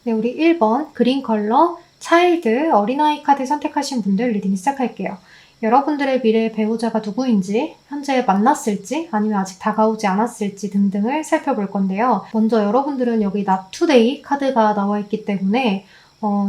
네, 우리 1번 그린 컬러 차일드 어린아이 카드 선택하신 분들 리딩 시작할게요. 여러분들의 미래의 배우자가 누구인지, 현재 만났을지, 아니면 아직 다가오지 않았을지 등등을 살펴볼 건데요. 먼저 여러분들은 여기 Not Today 카드가 나와 있기 때문에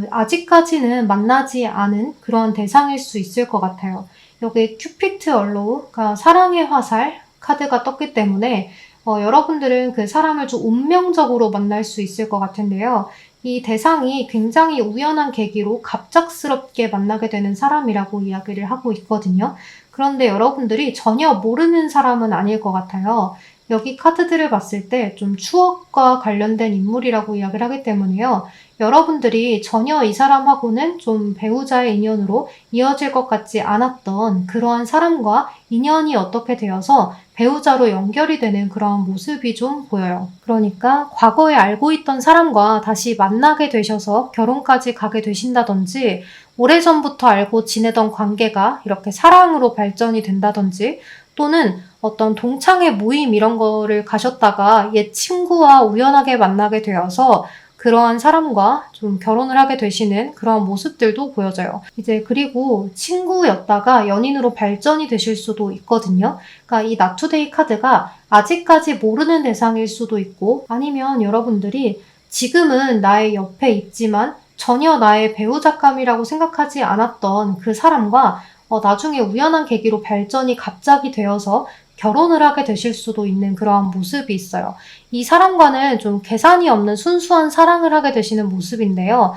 아직까지는 만나지 않은 그런 대상일 수 있을 것 같아요. 여기 큐피트 얼로우가 사랑의 화살 카드가 떴기 때문에 여러분들은 그 사람을 좀 운명적으로 만날 수 있을 것 같은데요. 이 대상이 굉장히 우연한 계기로 갑작스럽게 만나게 되는 사람이라고 이야기를 하고 있거든요. 그런데 여러분들이 전혀 모르는 사람은 아닐 것 같아요. 여기 카드들을 봤을 때 좀 추억과 관련된 인물이라고 이야기를 하기 때문에요. 여러분들이 전혀 이 사람하고는 좀 배우자의 인연으로 이어질 것 같지 않았던 그러한 사람과 인연이 어떻게 되어서 배우자로 연결이 되는 그런 모습이 좀 보여요. 그러니까 과거에 알고 있던 사람과 다시 만나게 되셔서 결혼까지 가게 되신다든지, 오래전부터 알고 지내던 관계가 이렇게 사랑으로 발전이 된다든지, 또는 어떤 동창회 모임 이런 거를 가셨다가 옛 친구와 우연하게 만나게 되어서 그러한 사람과 좀 결혼을 하게 되시는 그런 모습들도 보여져요. 이제 그리고 친구였다가 연인으로 발전이 되실 수도 있거든요. 그러니까 이 Not Today 카드가 아직까지 모르는 대상일 수도 있고, 아니면 여러분들이 지금은 나의 옆에 있지만 전혀 나의 배우자감이라고 생각하지 않았던 그 사람과 나중에 우연한 계기로 발전이 갑자기 되어서 결혼을 하게 되실 수도 있는 그러한 모습이 있어요. 이 사람과는 좀 계산이 없는 순수한 사랑을 하게 되시는 모습인데요.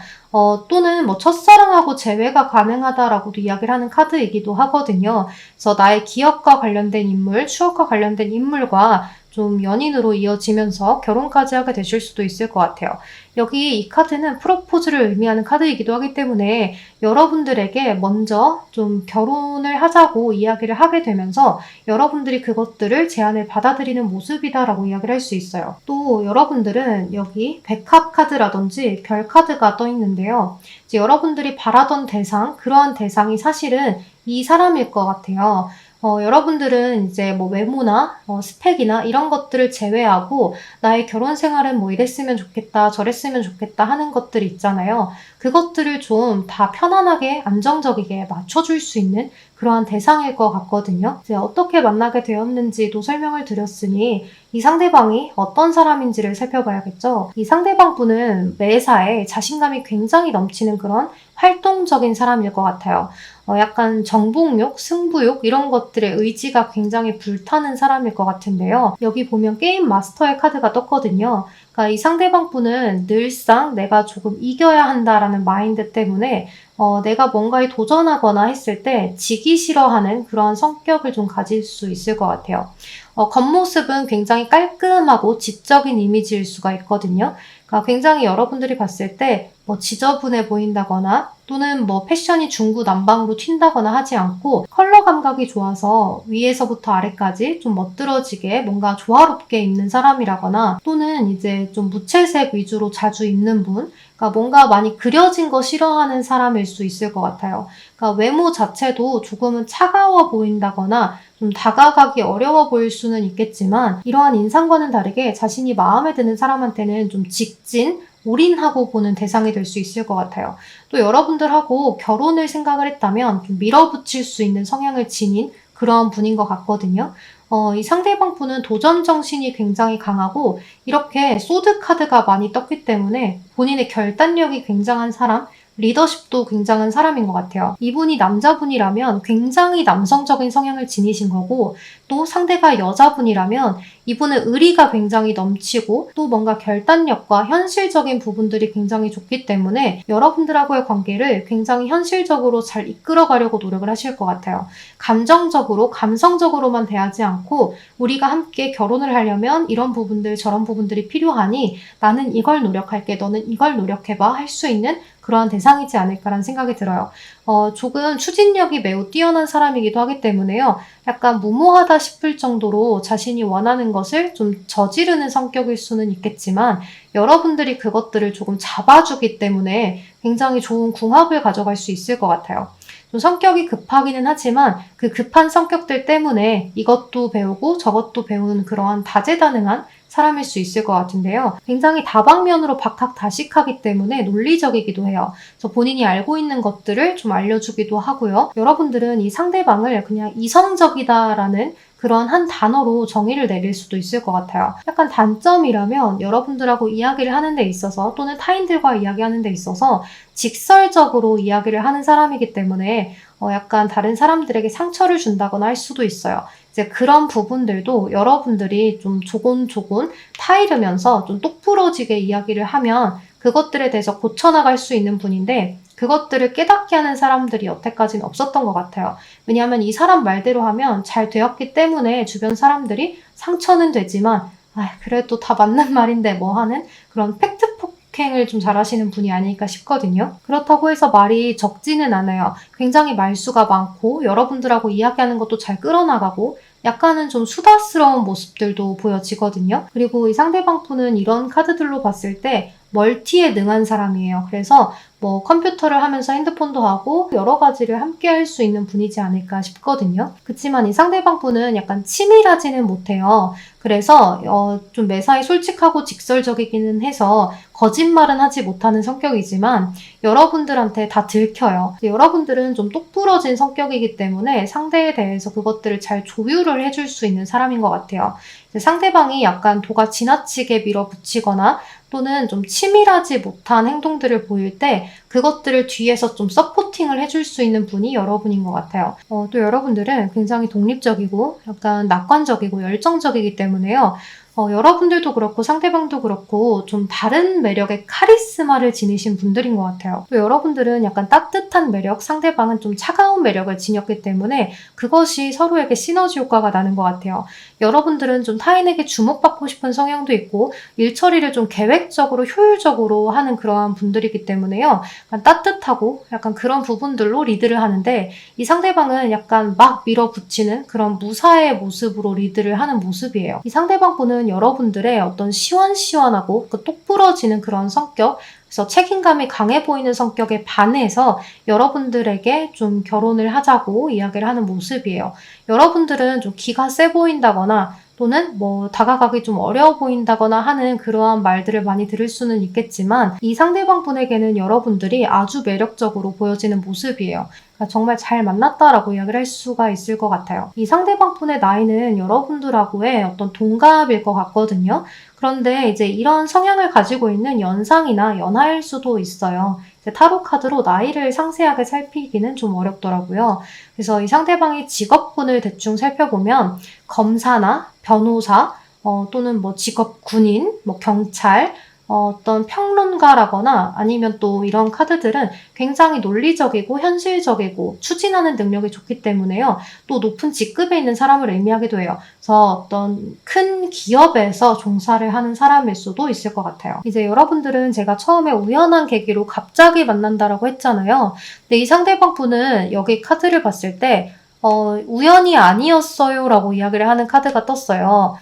또는 뭐 첫사랑하고 재회가 가능하다라고도 이야기를 하는 카드이기도 하거든요. 그래서 나의 기억과 관련된 인물, 추억과 관련된 인물과 좀 연인으로 이어지면서 결혼까지 하게 되실 수도 있을 것 같아요. 여기 이 카드는 프로포즈를 의미하는 카드이기도 하기 때문에 여러분들에게 먼저 좀 결혼을 하자고 이야기를 하게 되면서 여러분들이 그것들을 제안을 받아들이는 모습이다라고 이야기를 할 수 있어요. 또 여러분들은 여기 백합 카드라든지 별 카드가 떠 있는데요. 이제 여러분들이 바라던 대상, 그러한 대상이 사실은 이 사람일 것 같아요. 여러분들은 이제 뭐 외모나 스펙이나 이런 것들을 제외하고 나의 결혼 생활은 뭐 이랬으면 좋겠다, 저랬으면 좋겠다 하는 것들이 있잖아요. 그것들을 좀 다 편안하게 안정적이게 맞춰줄 수 있는 그러한 대상일 것 같거든요. 이제 어떻게 만나게 되었는지도 설명을 드렸으니 이 상대방이 어떤 사람인지를 살펴봐야겠죠. 이 상대방 분은 매사에 자신감이 굉장히 넘치는 그런 활동적인 사람일 것 같아요. 약간 정복욕, 승부욕 이런 것들의 의지가 굉장히 불타는 사람일 것 같은데요. 여기 보면 게임 마스터의 카드가 떴거든요. 그러니까 이 상대방 분은 늘상 내가 조금 이겨야 한다라는 마인드 때문에 내가 뭔가에 도전하거나 했을 때 지기 싫어하는 그런 성격을 좀 가질 수 있을 것 같아요. 겉모습은 굉장히 깔끔하고 지적인 이미지일 수가 있거든요. 그러니까 굉장히 여러분들이 봤을 때 뭐 지저분해 보인다거나 또는 뭐 패션이 중구난방으로 튄다거나 하지 않고 컬러 감각이 좋아서 위에서부터 아래까지 좀 멋들어지게 뭔가 조화롭게 입는 사람이라거나, 또는 이제 좀 무채색 위주로 자주 입는 분, 그러니까 뭔가 많이 그려진 거 싫어하는 사람일 수 있을 것 같아요. 그러니까 외모 자체도 조금은 차가워 보인다거나 좀 다가가기 어려워 보일 수는 있겠지만, 이러한 인상과는 다르게 자신이 마음에 드는 사람한테는 좀 직진, 올인하고 보는 대상이 될 수 있을 것 같아요. 또 여러분들하고 결혼을 생각을 했다면 좀 밀어붙일 수 있는 성향을 지닌 그런 분인 것 같거든요. 이 상대방 분은 도전 정신이 굉장히 강하고 이렇게 소드 카드가 많이 떴기 때문에 본인의 결단력이 굉장한 사람, 리더십도 굉장한 사람인 것 같아요. 이분이 남자분이라면 굉장히 남성적인 성향을 지니신 거고, 또 상대가 여자분이라면 이분은 의리가 굉장히 넘치고 또 뭔가 결단력과 현실적인 부분들이 굉장히 좋기 때문에 여러분들하고의 관계를 굉장히 현실적으로 잘 이끌어가려고 노력을 하실 것 같아요. 감정적으로, 감성적으로만 대하지 않고 우리가 함께 결혼을 하려면 이런 부분들, 저런 부분들이 필요하니 나는 이걸 노력할게, 너는 이걸 노력해봐 할 수 있는 그러한 대상이지 않을까라는 생각이 들어요. 조금 추진력이 매우 뛰어난 사람이기도 하기 때문에요. 약간 무모하다 싶을 정도로 자신이 원하는 것을 좀 저지르는 성격일 수는 있겠지만 여러분들이 그것들을 조금 잡아주기 때문에 굉장히 좋은 궁합을 가져갈 수 있을 것 같아요. 좀 성격이 급하기는 하지만 그 급한 성격들 때문에 이것도 배우고 저것도 배우는 그러한 다재다능한 사람일 수 있을 것 같은데요. 굉장히 다방면으로 박학다식하기 때문에 논리적이기도 해요. 그래서 본인이 알고 있는 것들을 좀 알려주기도 하고요. 여러분들은 이 상대방을 그냥 이성적이다라는 그런 한 단어로 정의를 내릴 수도 있을 것 같아요. 약간 단점이라면 여러분들하고 이야기를 하는 데 있어서 또는 타인들과 이야기하는 데 있어서 직설적으로 이야기를 하는 사람이기 때문에 약간 다른 사람들에게 상처를 준다거나 할 수도 있어요. 이제 그런 부분들도 여러분들이 좀 조곤조곤 타이르면서 좀 똑부러지게 이야기를 하면 그것들에 대해서 고쳐나갈 수 있는 분인데 그것들을 깨닫게 하는 사람들이 여태까지는 없었던 것 같아요. 왜냐하면 이 사람 말대로 하면 잘 되었기 때문에 주변 사람들이 상처는 되지만 그래도 다 맞는 말인데 뭐 하는 그런 팩트 폭행을 좀 잘하시는 분이 아닐까 싶거든요. 그렇다고 해서 말이 적지는 않아요. 굉장히 말수가 많고 여러분들하고 이야기하는 것도 잘 끌어나가고 약간은 좀 수다스러운 모습들도 보여지거든요. 그리고 이 상대방 분은 이런 카드들로 봤을 때 멀티에 능한 사람이에요. 그래서 뭐 컴퓨터를 하면서 핸드폰도 하고 여러 가지를 함께 할 수 있는 분이지 않을까 싶거든요. 그치만 이 상대방 분은 약간 치밀하지는 못해요. 그래서 좀 매사에 솔직하고 직설적이기는 해서 거짓말은 하지 못하는 성격이지만 여러분들한테 다 들켜요. 여러분들은 좀 똑부러진 성격이기 때문에 상대에 대해서 그것들을 잘 조율을 해줄 수 있는 사람인 것 같아요. 상대방이 약간 도가 지나치게 밀어붙이거나 또는 좀 치밀하지 못한 행동들을 보일 때 그것들을 뒤에서 좀 서포팅을 해줄 수 있는 분이 여러분인 것 같아요. 또 여러분들은 굉장히 독립적이고 약간 낙관적이고 열정적이기 때문에요. 여러분들도 그렇고 상대방도 그렇고 좀 다른 매력의 카리스마를 지니신 분들인 것 같아요. 또 여러분들은 약간 따뜻한 매력, 상대방은 좀 차가운 매력을 지녔기 때문에 그것이 서로에게 시너지 효과가 나는 것 같아요. 여러분들은 좀 타인에게 주목받고 싶은 성향도 있고 일 처리를 좀 계획적으로 효율적으로 하는 그러한 분들이기 때문에요. 약간 따뜻하고 약간 그런 부분들로 리드를 하는데 이 상대방은 약간 막 밀어붙이는 그런 무사의 모습으로 리드를 하는 모습이에요. 이 상대방 분은 여러분들의 어떤 시원시원하고 똑부러지는 그런 성격, 그래서 책임감이 강해 보이는 성격에 반해서 여러분들에게 좀 결혼을 하자고 이야기를 하는 모습이에요. 여러분들은 좀 기가 세 보인다거나 또는 뭐 다가가기 좀 어려워 보인다거나 하는 그러한 말들을 많이 들을 수는 있겠지만 이 상대방 분에게는 여러분들이 아주 매력적으로 보여지는 모습이에요. 그러니까 정말 잘 만났다라고 이야기를 할 수가 있을 것 같아요. 이 상대방 분의 나이는 여러분들하고의 어떤 동갑일 것 같거든요. 그런데 이제 이런 성향을 가지고 있는 연상이나 연하일 수도 있어요. 이제 타로 카드로 나이를 상세하게 살피기는 좀 어렵더라고요. 그래서 이 상대방의 직업군을 대충 살펴보면 검사나 변호사, 또는 뭐 직업 군인, 뭐 경찰, 어떤 평론가라거나 아니면 또 이런 카드들은 굉장히 논리적이고 현실적이고 추진하는 능력이 좋기 때문에요. 또 높은 직급에 있는 사람을 의미하기도 해요. 그래서 어떤 큰 기업에서 종사를 하는 사람일 수도 있을 것 같아요. 이제 여러분들은 제가 처음에 우연한 계기로 갑자기 만난다라고 했잖아요. 근데 이 상대방 분은 여기 카드를 봤을 때 우연이 아니었어요 라고 이야기를 하는 카드가 떴어요.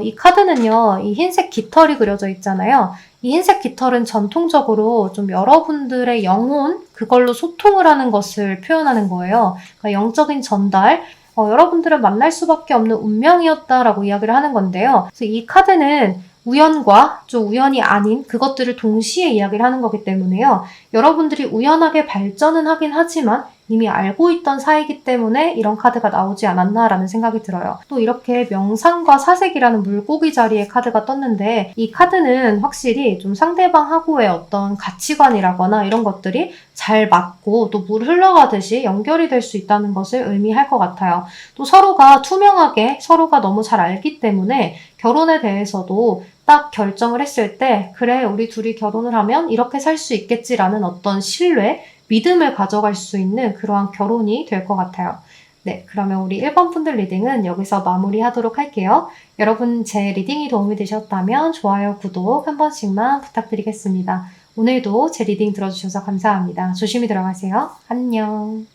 이 카드는요, 이 흰색 깃털이 그려져 있잖아요. 이 흰색 깃털은 전통적으로 좀 여러분들의 영혼, 그걸로 소통을 하는 것을 표현하는 거예요. 그러니까 영적인 전달, 여러분들을 만날 수밖에 없는 운명이었다라고 이야기를 하는 건데요. 그래서 이 카드는 우연과 좀 우연이 아닌 그것들을 동시에 이야기를 하는 거기 때문에요. 여러분들이 우연하게 발전은 하긴 하지만 이미 알고 있던 사이기 때문에 이런 카드가 나오지 않았나라는 생각이 들어요. 또 이렇게 명상과 사색이라는 물고기 자리의 카드가 떴는데 이 카드는 확실히 좀 상대방하고의 어떤 가치관이라거나 이런 것들이 잘 맞고 또 물 흘러가듯이 연결이 될 수 있다는 것을 의미할 것 같아요. 또 서로가 투명하게 서로가 너무 잘 알기 때문에 결혼에 대해서도 딱 결정을 했을 때 그래 우리 둘이 결혼을 하면 이렇게 살 수 있겠지라는 어떤 신뢰, 믿음을 가져갈 수 있는 그러한 결혼이 될 것 같아요. 네, 그러면 우리 1번 분들 리딩은 여기서 마무리하도록 할게요. 여러분 제 리딩이 도움이 되셨다면 좋아요, 구독 한 번씩만 부탁드리겠습니다. 오늘도 제 리딩 들어주셔서 감사합니다. 조심히 들어가세요. 안녕.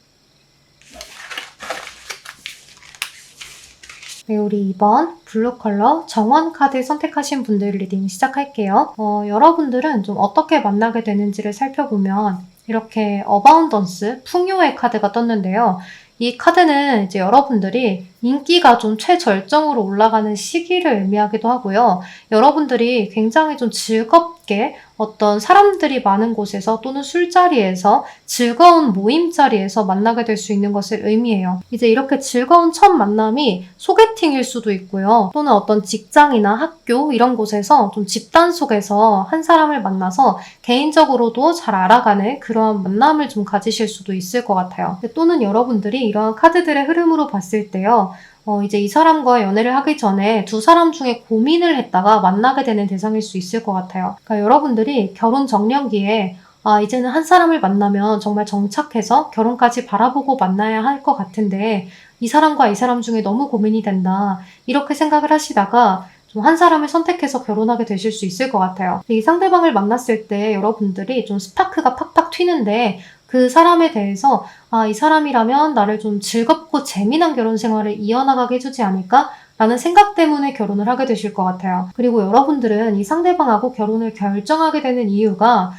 네, 우리 2번 블루 컬러 정원 카드 선택하신 분들 리딩 시작할게요. 여러분들은 좀 어떻게 만나게 되는지를 살펴보면 이렇게 어바운던스, 풍요의 카드가 떴는데요. 이 카드는 이제 여러분들이 인기가 좀 최절정으로 올라가는 시기를 의미하기도 하고요. 여러분들이 굉장히 좀 즐겁게 어떤 사람들이 많은 곳에서 또는 술자리에서 즐거운 모임 자리에서 만나게 될 수 있는 것을 의미해요. 이제 이렇게 즐거운 첫 만남이 소개팅일 수도 있고요. 또는 어떤 직장이나 학교 이런 곳에서 좀 집단 속에서 한 사람을 만나서 개인적으로도 잘 알아가는 그런 만남을 좀 가지실 수도 있을 것 같아요. 또는 여러분들이 이러한 카드들의 흐름으로 봤을 때요. 이제 이 사람과 연애를 하기 전에 두 사람 중에 고민을 했다가 만나게 되는 대상일 수 있을 것 같아요. 그러니까 여러분들이 결혼 정년기에 이제는 한 사람을 만나면 정말 정착해서 결혼까지 바라보고 만나야 할 것 같은데 이 사람과 이 사람 중에 너무 고민이 된다. 이렇게 생각을 하시다가 좀 한 사람을 선택해서 결혼하게 되실 수 있을 것 같아요. 이 상대방을 만났을 때 여러분들이 좀 스파크가 팍팍 튀는데 그 사람에 대해서 이 사람이라면 나를 좀 즐겁고 재미난 결혼 생활을 이어나가게 해주지 않을까? 라는 생각 때문에 결혼을 하게 되실 것 같아요. 그리고 여러분들은 이 상대방하고 결혼을 결정하게 되는 이유가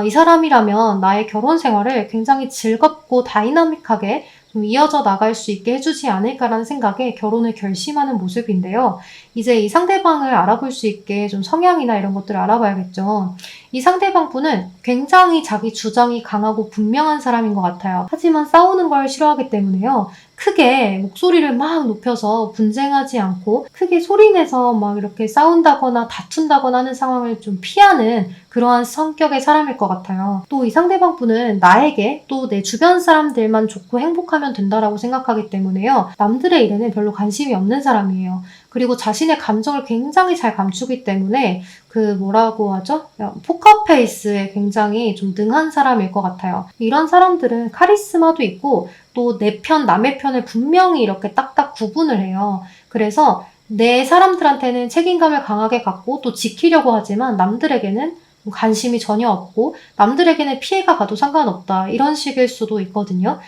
이 사람이라면 나의 결혼 생활을 굉장히 즐겁고 다이나믹하게 좀 이어져 나갈 수 있게 해주지 않을까라는 생각에 결혼을 결심하는 모습인데요. 이제 이 상대방을 알아볼 수 있게 좀 성향이나 이런 것들을 알아봐야겠죠. 이 상대방 분은 굉장히 자기 주장이 강하고 분명한 사람인 것 같아요. 하지만 싸우는 걸 싫어하기 때문에요. 크게 목소리를 막 높여서 분쟁하지 않고 크게 소리내서 막 이렇게 싸운다거나 다툰다거나 하는 상황을 좀 피하는 그러한 성격의 사람일 것 같아요. 또 이 상대방 분은 나에게 또 내 주변 사람들만 좋고 행복하면 된다라고 생각하기 때문에요. 남들의 일에는 별로 관심이 없는 사람이에요. 그리고 자신의 감정을 굉장히 잘 감추기 때문에 뭐라고 하죠? 포커페이스에 굉장히 좀 능한 사람일 것 같아요. 이런 사람들은 카리스마도 있고 또 내 편, 남의 편을 분명히 이렇게 딱딱 구분을 해요. 그래서 내 사람들한테는 책임감을 강하게 갖고 또 지키려고 하지만 남들에게는 관심이 전혀 없고 남들에게는 피해가 가도 상관없다. 이런 식일 수도 있거든요.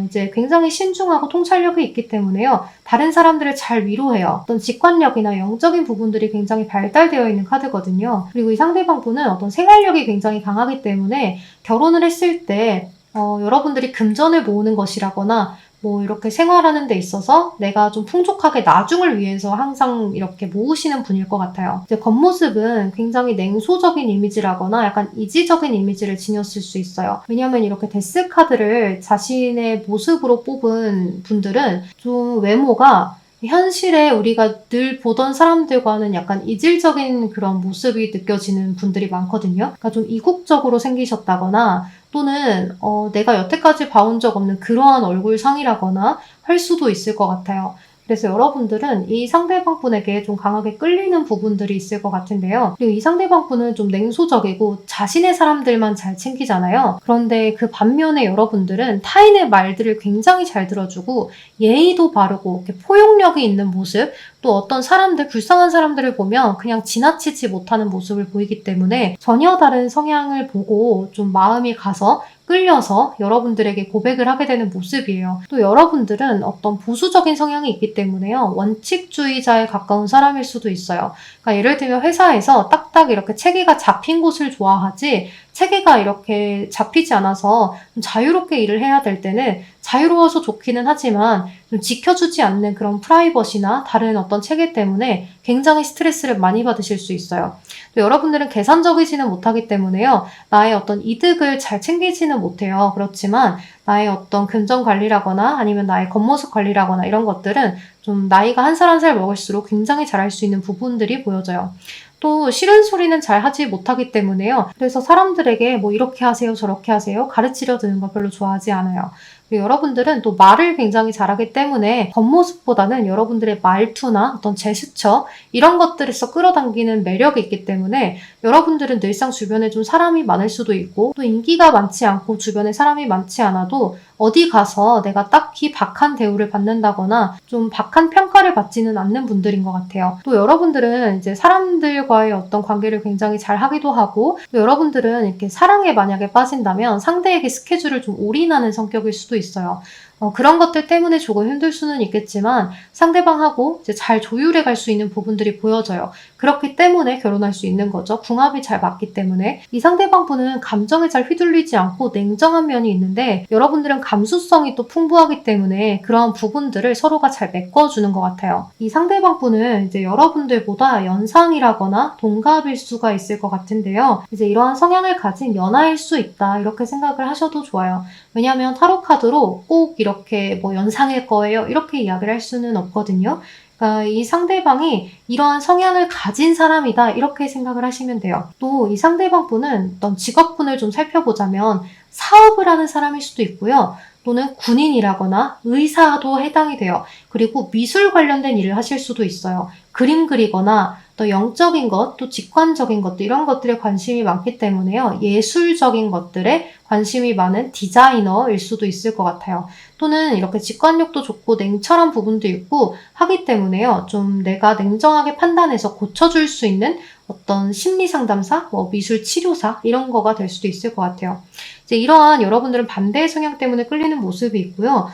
이제 굉장히 신중하고 통찰력이 있기 때문에요. 다른 사람들을 잘 위로해요. 어떤 직관력이나 영적인 부분들이 굉장히 발달되어 있는 카드거든요. 그리고 이 상대방 분은 어떤 생활력이 굉장히 강하기 때문에 결혼을 했을 때 여러분들이 금전을 모으는 것이라거나 이렇게 생활하는 데 있어서 내가 좀 풍족하게 나중을 위해서 항상 이렇게 모으시는 분일 것 같아요. 이제 겉모습은 굉장히 냉소적인 이미지라거나 약간 이지적인 이미지를 지녔을 수 있어요. 왜냐하면 이렇게 데스 카드를 자신의 모습으로 뽑은 분들은 좀 외모가 현실에 우리가 늘 보던 사람들과는 약간 이질적인 그런 모습이 느껴지는 분들이 많거든요. 그러니까 좀 이국적으로 생기셨다거나 또는 내가 여태까지 봐온 적 없는 그러한 얼굴상이라거나 할 수도 있을 것 같아요. 그래서 여러분들은 이 상대방 분에게 좀 강하게 끌리는 부분들이 있을 것 같은데요. 그리고 이 상대방 분은 좀 냉소적이고 자신의 사람들만 잘 챙기잖아요. 그런데 그 반면에 여러분들은 타인의 말들을 굉장히 잘 들어주고 예의도 바르고 이렇게 포용력이 있는 모습, 또 어떤 사람들, 불쌍한 사람들을 보면 그냥 지나치지 못하는 모습을 보이기 때문에 전혀 다른 성향을 보고 좀 마음이 가서 끌려서 여러분들에게 고백을 하게 되는 모습이에요. 또 여러분들은 어떤 보수적인 성향이 있기 때문에요. 원칙주의자에 가까운 사람일 수도 있어요. 그러니까 예를 들면 회사에서 딱딱 이렇게 체계가 잡힌 곳을 좋아하지 체계가 이렇게 잡히지 않아서 좀 자유롭게 일을 해야 될 때는 자유로워서 좋기는 하지만 좀 지켜주지 않는 그런 프라이버시나 다른 어떤 체계 때문에 굉장히 스트레스를 많이 받으실 수 있어요. 또 여러분들은 계산적이지는 못하기 때문에요. 나의 어떤 이득을 잘 챙기지는 못해요. 그렇지만 나의 어떤 금전 관리라거나 아니면 나의 겉모습 관리라거나 이런 것들은 좀 나이가 한 살 한 살 먹을수록 굉장히 잘할 수 있는 부분들이 보여져요. 또 싫은 소리는 잘 하지 못하기 때문에요. 그래서 사람들에게 이렇게 하세요, 저렇게 하세요 가르치려 드는 거 별로 좋아하지 않아요. 그리고 여러분들은 또 말을 굉장히 잘하기 때문에 겉모습보다는 여러분들의 말투나 어떤 제스처 이런 것들에서 끌어당기는 매력이 있기 때문에 여러분들은 늘상 주변에 좀 사람이 많을 수도 있고 또 인기가 많지 않고 주변에 사람이 많지 않아도 어디 가서 내가 딱히 박한 대우를 받는다거나 좀 박한 평가를 받지는 않는 분들인 것 같아요. 또 여러분들은 이제 사람들과의 어떤 관계를 굉장히 잘 하기도 하고 또 여러분들은 이렇게 사랑에 만약에 빠진다면 상대에게 스케줄을 좀 올인하는 성격일 수도 있어요. 그런 것들 때문에 조금 힘들 수는 있겠지만 상대방하고 이제 잘 조율해 갈 수 있는 부분들이 보여져요. 그렇기 때문에 결혼할 수 있는 거죠. 궁합이 잘 맞기 때문에. 이 상대방 분은 감정에 잘 휘둘리지 않고 냉정한 면이 있는데 여러분들은 감수성이 또 풍부하기 때문에 그런 부분들을 서로가 잘 메꿔주는 것 같아요. 이 상대방 분은 이제 여러분들보다 연상이라거나 동갑일 수가 있을 것 같은데요. 이제 이러한 성향을 가진 연하일 수 있다 이렇게 생각을 하셔도 좋아요. 왜냐하면 타로 카드로 꼭 이렇게 뭐 연상일 거예요 이렇게 이야기를 할 수는 없거든요. 그러니까 이 상대방이 이러한 성향을 가진 사람이다 이렇게 생각을 하시면 돼요. 또 이 상대방 분은 어떤 직업군을 좀 살펴보자면 사업을 하는 사람일 수도 있고요. 또는 군인이라거나 의사도 해당이 돼요. 그리고 미술 관련된 일을 하실 수도 있어요. 그림 그리거나 또 영적인 것, 또 직관적인 것들 이런 것들에 관심이 많기 때문에요. 예술적인 것들에 관심이 많은 디자이너일 수도 있을 것 같아요. 또는 이렇게 직관력도 좋고 냉철한 부분도 있고 하기 때문에요. 좀 내가 냉정하게 판단해서 고쳐줄 수 있는 어떤 심리 상담사, 뭐 미술 치료사 이런 거가 될 수도 있을 것 같아요. 이제 이러한 여러분들은 반대의 성향 때문에 끌리는 모습이 있고요.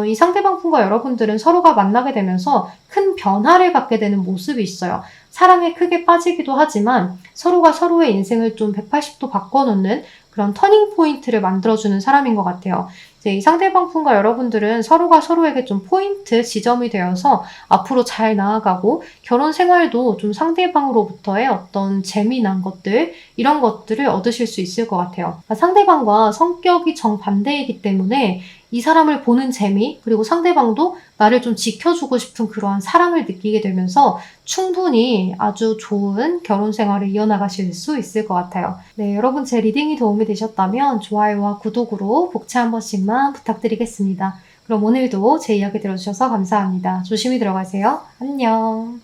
이 상대방 분과 여러분들은 서로가 만나게 되면서 큰 변화를 갖게 되는 모습이 있어요. 사랑에 크게 빠지기도 하지만 서로가 서로의 인생을 좀 180도 바꿔놓는 그런 터닝 포인트를 만들어주는 사람인 것 같아요. 이제 이 상대방 분과 여러분들은 서로가 서로에게 좀 포인트 지점이 되어서 앞으로 잘 나아가고 결혼 생활도 좀 상대방으로부터의 어떤 재미난 것들 이런 것들을 얻으실 수 있을 것 같아요. 그러니까 상대방과 성격이 정반대이기 때문에 이 사람을 보는 재미 그리고 상대방도 나를 좀 지켜주고 싶은 그러한 사랑을 느끼게 되면서 충분히 아주 좋은 결혼 생활을 이어나가실 수 있을 것 같아요. 네, 여러분 제 리딩이 도움이 되셨다면 좋아요와 구독으로 복채 한 번씩만 부탁드리겠습니다. 그럼 오늘도 제 이야기 들어주셔서 감사합니다. 조심히 들어가세요. 안녕.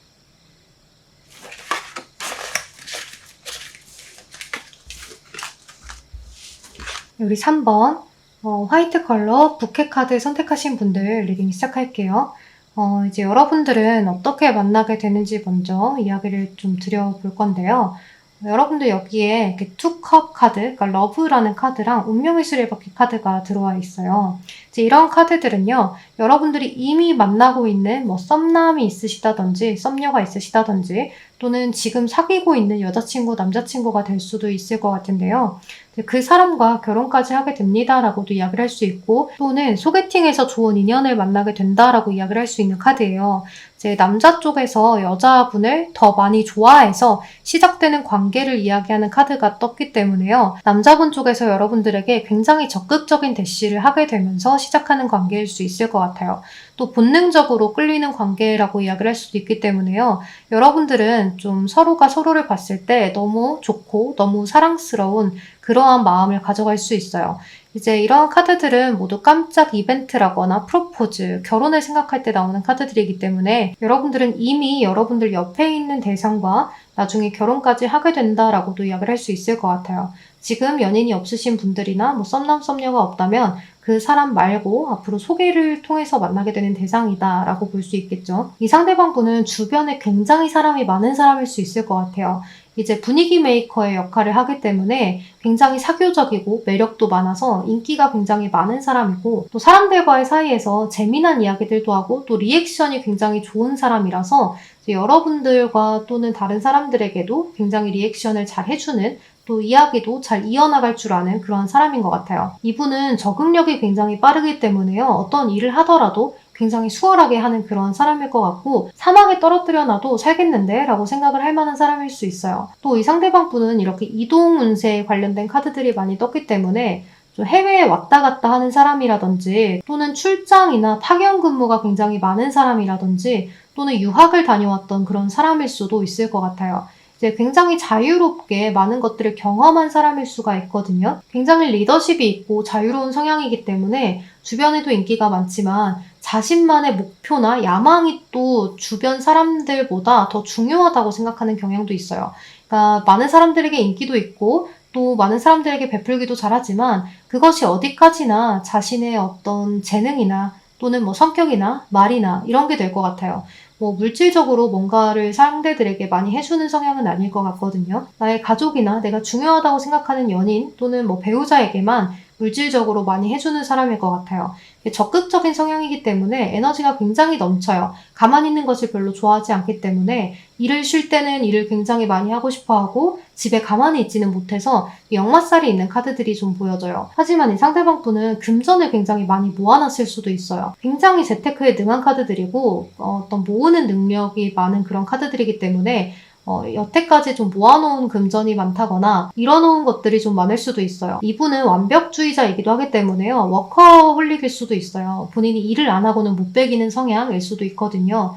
우리 3번 화이트 컬러 부케 카드 선택하신 분들 리딩 시작할게요. 이제 여러분들은 어떻게 만나게 되는지 먼저 이야기를 좀 드려볼 건데요. 여러분들 여기에 이렇게 투컵 카드, 그러니까 러브라는 카드랑 운명의 수레바퀴 카드가 들어와 있어요. 이제 이런 카드들은요, 여러분들이 이미 만나고 있는 뭐 썸남이 있으시다든지, 썸녀가 있으시다든지, 또는 지금 사귀고 있는 여자친구, 남자친구가 될 수도 있을 것 같은데요. 그 사람과 결혼까지 하게 됩니다라고도 이야기를 할 수 있고, 또는 소개팅에서 좋은 인연을 만나게 된다라고 이야기를 할 수 있는 카드예요. 이제 남자 쪽에서 여자분을 더 많이 좋아해서 시작되는 관계를 이야기하는 카드가 떴기 때문에요. 남자분 쪽에서 여러분들에게 굉장히 적극적인 대시를 하게 되면서 시작하는 관계일 수 있을 것 같아요. 또 본능적으로 끌리는 관계라고 이야기를 할 수도 있기 때문에요. 여러분들은 좀 서로가 서로를 봤을 때 너무 좋고 너무 사랑스러운 그러한 마음을 가져갈 수 있어요. 이제 이런 카드들은 모두 깜짝 이벤트라거나 프로포즈, 결혼을 생각할 때 나오는 카드들이기 때문에 여러분들은 이미 여러분들 옆에 있는 대상과 나중에 결혼까지 하게 된다라고도 이야기를 할 수 있을 것 같아요. 지금 연인이 없으신 분들이나 뭐 썸남 썸녀가 없다면 그 사람 말고 앞으로 소개를 통해서 만나게 되는 대상이다라고 볼 수 있겠죠. 이 상대방 분은 주변에 굉장히 사람이 많은 사람일 수 있을 것 같아요. 이제 분위기 메이커의 역할을 하기 때문에 굉장히 사교적이고 매력도 많아서 인기가 굉장히 많은 사람이고 또 사람들과의 사이에서 재미난 이야기들도 하고 또 리액션이 굉장히 좋은 사람이라서 여러분들과 또는 다른 사람들에게도 굉장히 리액션을 잘 해주는 또 이야기도 잘 이어나갈 줄 아는 그런 사람인 것 같아요. 이분은 적응력이 굉장히 빠르기 때문에요. 어떤 일을 하더라도 굉장히 수월하게 하는 그런 사람일 것 같고 사막에 떨어뜨려 놔도 살겠는데 라고 생각을 할 만한 사람일 수 있어요. 또 이 상대방 분은 이렇게 이동 운세에 관련된 카드들이 많이 떴기 때문에 좀 해외에 왔다 갔다 하는 사람이라든지 또는 출장이나 파견 근무가 굉장히 많은 사람이라든지 또는 유학을 다녀왔던 그런 사람일 수도 있을 것 같아요. 이제 굉장히 자유롭게 많은 것들을 경험한 사람일 수가 있거든요. 굉장히 리더십이 있고 자유로운 성향이기 때문에 주변에도 인기가 많지만 자신만의 목표나 야망이 또 주변 사람들보다 더 중요하다고 생각하는 경향도 있어요. 그러니까 많은 사람들에게 인기도 있고 또 많은 사람들에게 베풀기도 잘하지만 그것이 어디까지나 자신의 어떤 재능이나 또는 뭐 성격이나 말이나 이런 게 될 것 같아요. 뭐 물질적으로 뭔가를 상대들에게 많이 해주는 성향은 아닐 것 같거든요. 나의 가족이나 내가 중요하다고 생각하는 연인 또는 뭐 배우자에게만 물질적으로 많이 해주는 사람일 것 같아요. 적극적인 성향이기 때문에 에너지가 굉장히 넘쳐요. 가만히 있는 것을 별로 좋아하지 않기 때문에 일을 쉴 때는 일을 굉장히 많이 하고 싶어 하고 집에 가만히 있지는 못해서 역마살이 있는 카드들이 좀 보여져요. 하지만 이 상대방 분은 금전을 굉장히 많이 모아놨을 수도 있어요. 굉장히 재테크에 능한 카드들이고 어떤 모으는 능력이 많은 그런 카드들이기 때문에 여태까지 좀 모아놓은 금전이 많다거나 잃어놓은 것들이 좀 많을 수도 있어요. 이분은 완벽주의자이기도 하기 때문에요. 워커홀릭일 수도 있어요. 본인이 일을 안 하고는 못 배기는 성향일 수도 있거든요.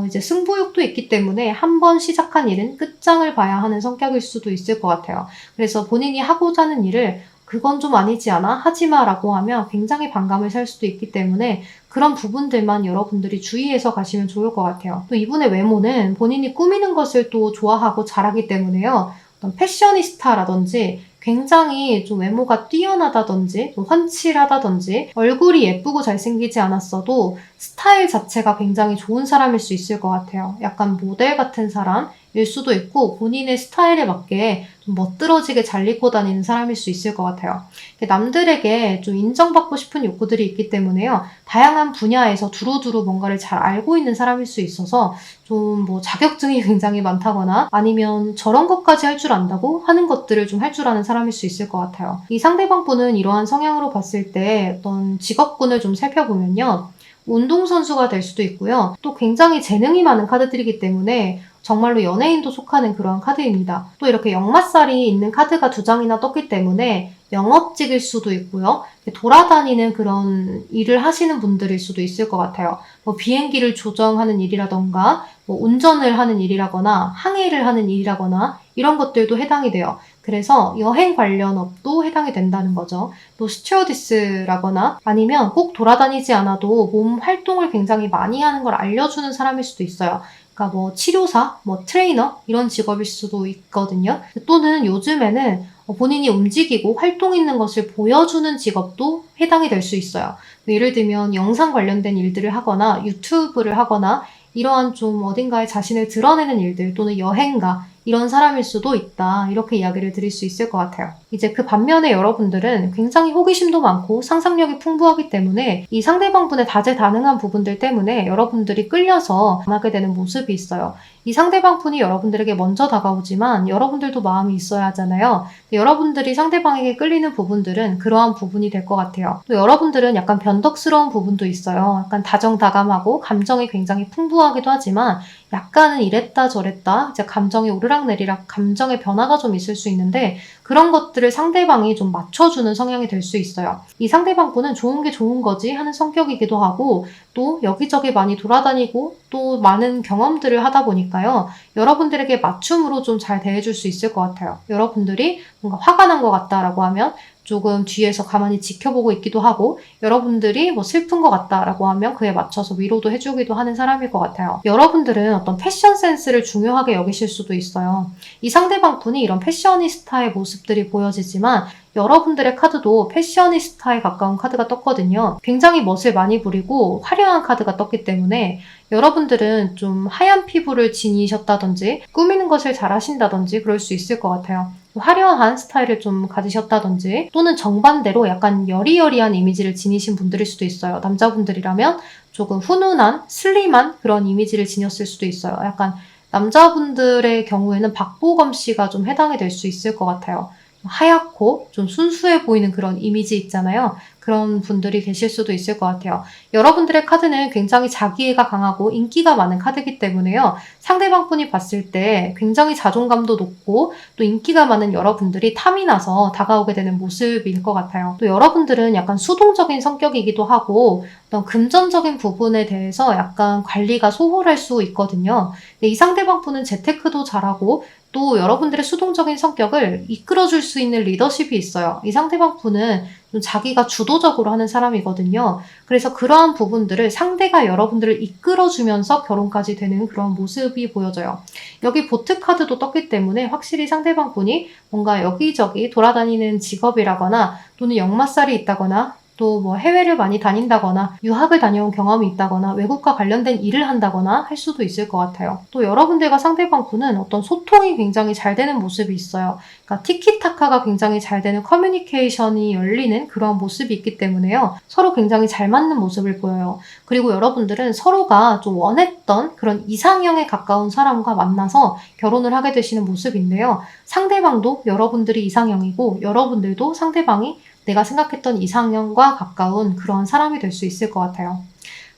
이제 승부욕도 있기 때문에 한 번 시작한 일은 끝장을 봐야 하는 성격일 수도 있을 것 같아요. 그래서 본인이 하고자 하는 일을 그건 좀 아니지 않아? 하지마 라고 하면 굉장히 반감을 살 수도 있기 때문에 그런 부분들만 여러분들이 주의해서 가시면 좋을 것 같아요. 또 이분의 외모는 본인이 꾸미는 것을 또 좋아하고 잘하기 때문에요. 어떤 패셔니스타라든지 굉장히 좀 외모가 뛰어나다든지 좀 훤칠하다든지 얼굴이 예쁘고 잘생기지 않았어도 스타일 자체가 굉장히 좋은 사람일 수 있을 것 같아요. 약간 모델 같은 사람일 수도 있고 본인의 스타일에 맞게 좀 멋들어지게 잘 입고 다니는 사람일 수 있을 것 같아요. 남들에게 좀 인정받고 싶은 욕구들이 있기 때문에요. 다양한 분야에서 두루두루 뭔가를 잘 알고 있는 사람일 수 있어서 좀 뭐 자격증이 굉장히 많다거나 아니면 저런 것까지 할 줄 안다고 하는 것들을 좀 할 줄 아는 사람일 수 있을 것 같아요. 이 상대방 분은 이러한 성향으로 봤을 때 어떤 직업군을 좀 살펴보면요. 운동선수가 될 수도 있고요. 또 굉장히 재능이 많은 카드들이기 때문에 정말로 연예인도 속하는 그런 카드입니다. 또 이렇게 역마살이 있는 카드가 2장이나 떴기 때문에 영업직일 수도 있고요. 돌아다니는 그런 일을 하시는 분들일 수도 있을 것 같아요. 뭐 비행기를 조정하는 일이라던가 뭐 운전을 하는 일이라거나 항해를 하는 일이라거나 이런 것들도 해당이 돼요. 그래서 여행 관련 업도 해당이 된다는 거죠. 또 스튜어디스라거나 아니면 꼭 돌아다니지 않아도 몸 활동을 굉장히 많이 하는 걸 알려주는 사람일 수도 있어요. 그러니까 뭐 치료사, 뭐 트레이너 이런 직업일 수도 있거든요. 또는 요즘에는 본인이 움직이고 활동 있는 것을 보여주는 직업도 해당이 될 수 있어요. 예를 들면 영상 관련된 일들을 하거나 유튜브를 하거나 이러한 좀 어딘가에 자신을 드러내는 일들 또는 여행가 이런 사람일 수도 있다. 이렇게 이야기를 드릴 수 있을 것 같아요. 이제 그 반면에 여러분들은 굉장히 호기심도 많고 상상력이 풍부하기 때문에 이 상대방분의 다재다능한 부분들 때문에 여러분들이 끌려서 만나게 되는 모습이 있어요. 이 상대방분이 여러분들에게 먼저 다가오지만 여러분들도 마음이 있어야 하잖아요. 여러분들이 상대방에게 끌리는 부분들은 그러한 부분이 될 것 같아요. 또 여러분들은 약간 변덕스러운 부분도 있어요. 약간 다정다감하고 감정이 굉장히 풍부하기도 하지만 약간은 이랬다 저랬다 이제 감정이 오르락내리락 감정의 변화가 좀 있을 수 있는데 그런 것들을 상대방이 좀 맞춰주는 성향이 될 수 있어요. 이 상대방분은 좋은 게 좋은 거지 하는 성격이기도 하고 또 여기저기 많이 돌아다니고 또 많은 경험들을 하다 보니까요. 여러분들에게 맞춤으로 좀 잘 대해줄 수 있을 것 같아요. 여러분들이 뭔가 화가 난 것 같다라고 하면 조금 뒤에서 가만히 지켜보고 있기도 하고 여러분들이 뭐 슬픈 것 같다라고 하면 그에 맞춰서 위로도 해주기도 하는 사람일 것 같아요. 여러분들은 어떤 패션 센스를 중요하게 여기실 수도 있어요. 이 상대방 분이 이런 패셔니스타의 모습들이 보여지지만 여러분들의 카드도 패셔니스타에 가까운 카드가 떴거든요. 굉장히 멋을 많이 부리고 화려한 카드가 떴기 때문에 여러분들은 좀 하얀 피부를 지니셨다든지 꾸미는 것을 잘 하신다든지 그럴 수 있을 것 같아요. 화려한 스타일을 좀 가지셨다든지 또는 정반대로 약간 여리여리한 이미지를 지니신 분들일 수도 있어요. 남자분들이라면 조금 훈훈한 슬림한 그런 이미지를 지녔을 수도 있어요. 약간 남자분들의 경우에는 박보검 씨가 좀 해당이 될 수 있을 것 같아요. 하얗고 좀 순수해 보이는 그런 이미지 있잖아요. 그런 분들이 계실 수도 있을 것 같아요. 여러분들의 카드는 굉장히 자기애가 강하고 인기가 많은 카드이기 때문에요. 상대방 분이 봤을 때 굉장히 자존감도 높고 또 인기가 많은 여러분들이 탐이 나서 다가오게 되는 모습일 것 같아요. 또 여러분들은 약간 수동적인 성격이기도 하고 어떤 금전적인 부분에 대해서 약간 관리가 소홀할 수 있거든요. 근데 이 상대방 분은 재테크도 잘하고 또 여러분들의 수동적인 성격을 이끌어줄 수 있는 리더십이 있어요. 이 상대방 분은 좀 자기가 주도적으로 하는 사람이거든요. 그래서 그러한 부분들을 상대가 여러분들을 이끌어주면서 결혼까지 되는 그런 모습이 보여져요. 여기 보트 카드도 떴기 때문에 확실히 상대방 분이 뭔가 여기저기 돌아다니는 직업이라거나 또는 역마살이 있다거나 또 뭐 해외를 많이 다닌다거나 유학을 다녀온 경험이 있다거나 외국과 관련된 일을 한다거나 할 수도 있을 것 같아요. 또 여러분들과 상대방 분은 어떤 소통이 굉장히 잘 되는 모습이 있어요. 그러니까 티키타카가 굉장히 잘 되는 커뮤니케이션이 열리는 그런 모습이 있기 때문에요. 서로 굉장히 잘 맞는 모습을 보여요. 그리고 여러분들은 서로가 좀 원했던 그런 이상형에 가까운 사람과 만나서 결혼을 하게 되시는 모습인데요. 상대방도 여러분들이 이상형이고 여러분들도 상대방이 내가 생각했던 이상형과 가까운 그런 사람이 될 수 있을 것 같아요.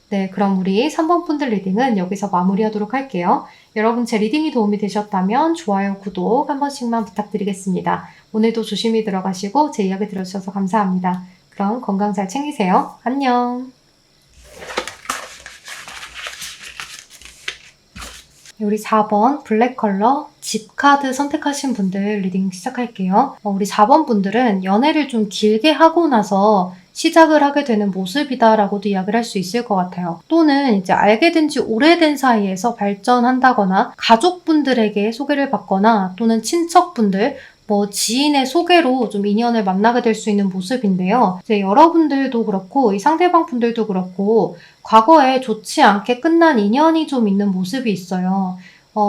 네, 그럼 우리 3번 분들 리딩은 여기서 마무리하도록 할게요. 여러분 제 리딩이 도움이 되셨다면 좋아요, 구독 한 번씩만 부탁드리겠습니다. 오늘도 조심히 들어가시고 제 이야기 들어주셔서 감사합니다. 그럼 건강 잘 챙기세요. 안녕. 우리 4번 블랙 컬러 집 카드 선택하신 분들 리딩 시작할게요. 우리 4번 분들은 연애를 좀 길게 하고 나서 시작을 하게 되는 모습이다라고도 이야기를 할 수 있을 것 같아요. 또는 이제 알게 된 지 오래된 사이에서 발전한다거나 가족분들에게 소개를 받거나 또는 친척분들 뭐 지인의 소개로 좀 인연을 만나게 될 수 있는 모습인데요. 이제 여러분들도 그렇고 이 상대방 분들도 그렇고 과거에 좋지 않게 끝난 인연이 좀 있는 모습이 있어요.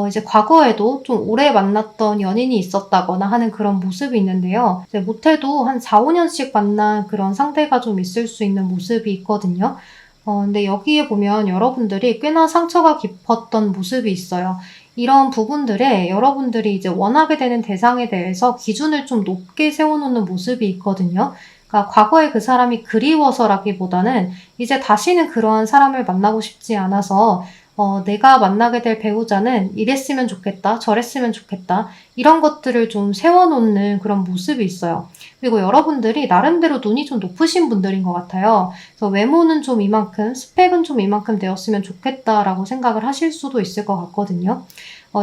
이제 과거에도 좀 오래 만났던 연인이 있었다거나 하는 그런 모습이 있는데요. 이제 못해도 한 4, 5년씩 만난 그런 상대가 좀 있을 수 있는 모습이 있거든요. 근데 여기에 보면 여러분들이 꽤나 상처가 깊었던 모습이 있어요. 이런 부분들에 여러분들이 이제 원하게 되는 대상에 대해서 기준을 좀 높게 세워놓는 모습이 있거든요. 그러니까 과거에 그 사람이 그리워서라기보다는 이제 다시는 그러한 사람을 만나고 싶지 않아서 내가 만나게 될 배우자는 이랬으면 좋겠다, 저랬으면 좋겠다, 이런 것들을 좀 세워놓는 그런 모습이 있어요. 그리고 여러분들이 나름대로 눈이 좀 높으신 분들인 것 같아요. 그래서 외모는 좀 이만큼, 스펙은 좀 이만큼 되었으면 좋겠다라고 생각을 하실 수도 있을 것 같거든요.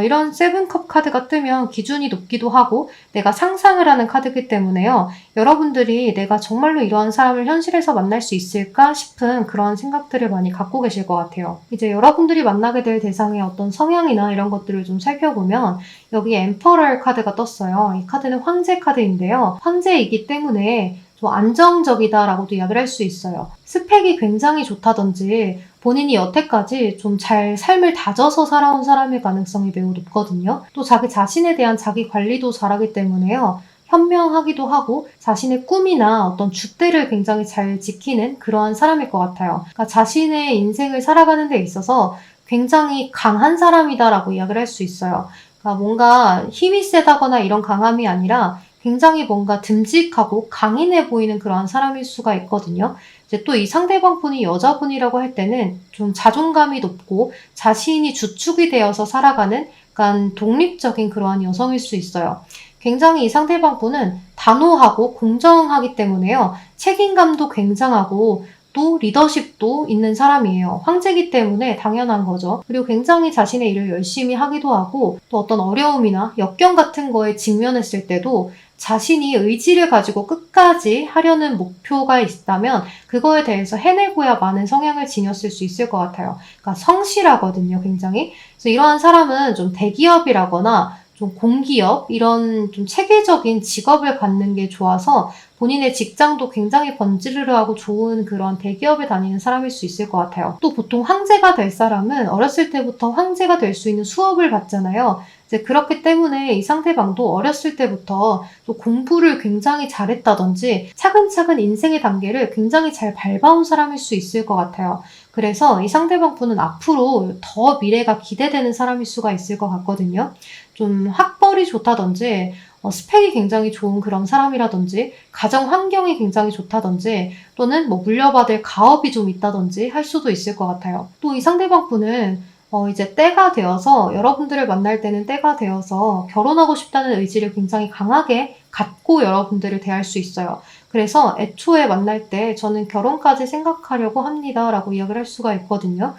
이런 세븐컵 카드가 뜨면 기준이 높기도 하고 내가 상상을 하는 카드이기 때문에요. 여러분들이 내가 정말로 이러한 사람을 현실에서 만날 수 있을까 싶은 그런 생각들을 많이 갖고 계실 것 같아요. 이제 여러분들이 만나게 될 대상의 어떤 성향이나 이런 것들을 좀 살펴보면 여기 엠퍼럴 카드가 떴어요. 이 카드는 황제 카드인데요. 황제이기 때문에 좀 안정적이다라고도 이야기를 할 수 있어요. 스펙이 굉장히 좋다든지 본인이 여태까지 좀 잘 삶을 다져서 살아온 사람일 가능성이 매우 높거든요. 또 자기 자신에 대한 자기 관리도 잘하기 때문에요. 현명하기도 하고 자신의 꿈이나 어떤 줏대를 굉장히 잘 지키는 그러한 사람일 것 같아요. 그러니까 자신의 인생을 살아가는 데 있어서 굉장히 강한 사람이다라고 이야기를 할 수 있어요. 그러니까 뭔가 힘이 세다거나 이런 강함이 아니라 굉장히 뭔가 듬직하고 강인해 보이는 그러한 사람일 수가 있거든요. 이제 또 이 상대방 분이 여자분이라고 할 때는 좀 자존감이 높고 자신이 주축이 되어서 살아가는 약간 독립적인 그러한 여성일 수 있어요. 굉장히 이 상대방 분은 단호하고 공정하기 때문에요. 책임감도 굉장하고 또 리더십도 있는 사람이에요. 황제이기 때문에 당연한 거죠. 그리고 굉장히 자신의 일을 열심히 하기도 하고 또 어떤 어려움이나 역경 같은 거에 직면했을 때도 자신이 의지를 가지고 끝까지 하려는 목표가 있다면 그거에 대해서 해내고야 마는 성향을 지녔을 수 있을 것 같아요. 그러니까 성실하거든요, 굉장히. 그래서 이러한 사람은 좀 대기업이라거나 좀 공기업 이런 좀 체계적인 직업을 갖는 게 좋아서 본인의 직장도 굉장히 번지르르하고 좋은 그런 대기업에 다니는 사람일 수 있을 것 같아요. 또 보통 황제가 될 사람은 어렸을 때부터 황제가 될 수 있는 수업을 받잖아요. 이제 그렇기 때문에 이 상대방도 어렸을 때부터 또 공부를 굉장히 잘했다든지 차근차근 인생의 단계를 굉장히 잘 밟아온 사람일 수 있을 것 같아요. 그래서 이 상대방 분은 앞으로 더 미래가 기대되는 사람일 수가 있을 것 같거든요. 좀 학벌이 좋다든지 스펙이 굉장히 좋은 그런 사람이라든지 가정 환경이 굉장히 좋다든지 또는 뭐 물려받을 가업이 좀 있다든지 할 수도 있을 것 같아요. 또 이 상대방 분은 이제 때가 되어서 여러분들을 만날 때는 때가 되어서 결혼하고 싶다는 의지를 굉장히 강하게 갖고 여러분들을 대할 수 있어요. 그래서 애초에 만날 때 저는 결혼까지 생각하려고 합니다 라고 이야기를 할 수가 있거든요.